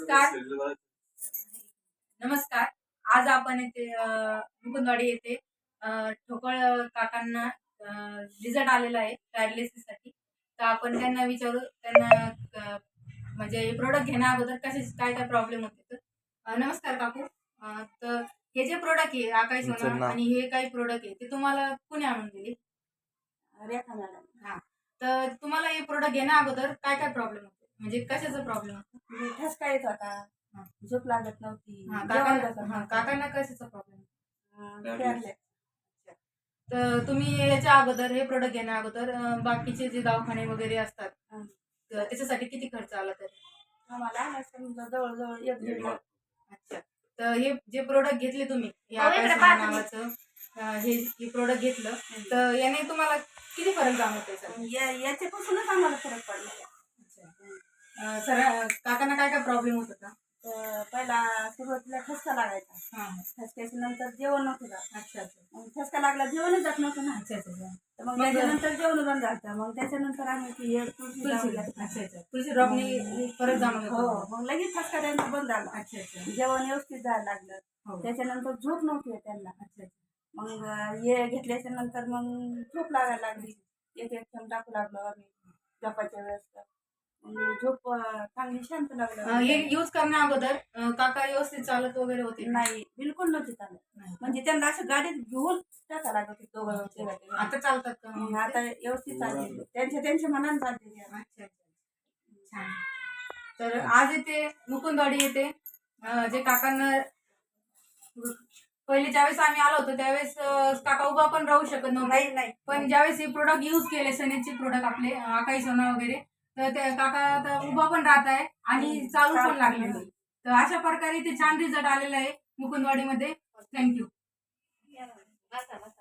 नमस्कार. नमस्कार. आज आपण येथे मुकुंदवाडी येथे ठोकळ काकांना रिझल्ट आलेला आहे पॅरालिसिससाठी. तर आपण त्यांना विचारू त्यांना म्हणजे प्रोडक्ट घेण्या अगोदर कसे काय काय प्रॉब्लेम होते. तर नमस्कार काकू. तर हे जे प्रोडक्ट आहे आकाश सोना आणि हे काही प्रोडक्ट आहे ते तुम्हाला कोणी आणून दिले? रेखा मॅडम. हा. तर तुम्हाला हे प्रोडक्ट घेण्या अगोदर काय काय प्रॉब्लेम होते, म्हणजे कशाचा प्रॉब्लेम होता? म्हणजे ठसका येत होता, झोप लागत नव्हती. काकांना कशाचा प्रॉब्लेम? प्यारले. तर तुम्ही याच्या अगोदर हे प्रोडक्ट घेण्या अगोदर बाकीचे जे दवाखाने वगैरे असतात त्याच्यासाठी किती खर्च आला तर? आम्हाला जवळजवळ 1-1.5 लाख. अच्छा. तर हे जे प्रोडक्ट घेतले तुम्ही या नावाचं हे प्रोडक्ट घेतलं तर याने तुम्हाला किती फरक जाणवतोय? याच्यापासूनच आम्हाला फरक पडला. सर काकांना काय काय प्रॉब्लेम होत होता? पहिला सुरुवातीला ठसका लागायचा. ठसक्याच्या नंतर जेवण नव्हतं जात. अच्छा अच्छा. ठसका लागला जेवणच जात नव्हतं ना. अच्छा अच्छा. तर मग त्याच्यानंतर जेवण बंद झालं. मग त्याच्यानंतर आम्ही तुळशी अच्छा अच्छा तुळशी ड्रॉपनी परत जाणवलं. हो. मग लगेच ठसका त्यांचा बंद झाला. अच्छा अच्छा. जेवण व्यवस्थित जायला लागलं. त्याच्यानंतर झोप नव्हती त्यांना. अच्छा अच्छा. मग हे घेतल्याच्या नंतर मग झोप लागायला लागली. एक चम टाकू लागलो आम्ही झोपाच्या वेळेस. झोप चांगली शांत लागलं. हे यूज करण्या अगोदर काका व्यवस्थित चालत वगैरे होते? नाही, बिलकुल नव्हते चालत. म्हणजे त्यांना असं गाडीत घेऊन टाका लागत होते दोघं. आता चालतात का? आता व्यवस्थित चालते. त्यांच्या मनाने चालते. अच्छा अच्छा. छान. तर आज येते मुकुंदवाडी येते जे काकांना पहिले ज्यावेळेस आम्ही आलो होतो त्यावेळेस काका उभा पण राहू शकत नव्हते. नाही. पण ज्यावेळेस हे प्रोडक्ट यूज केले सनेचे प्रोडक्ट आपले आकाई सोना वगैरे तर ते काका आता उभा पण राहत आहे आणि चालू पण लागले. तर अशा प्रकारे ते छान रिझल्ट आलेला आहे मुकुंदवाडीमध्ये. थँक्यू.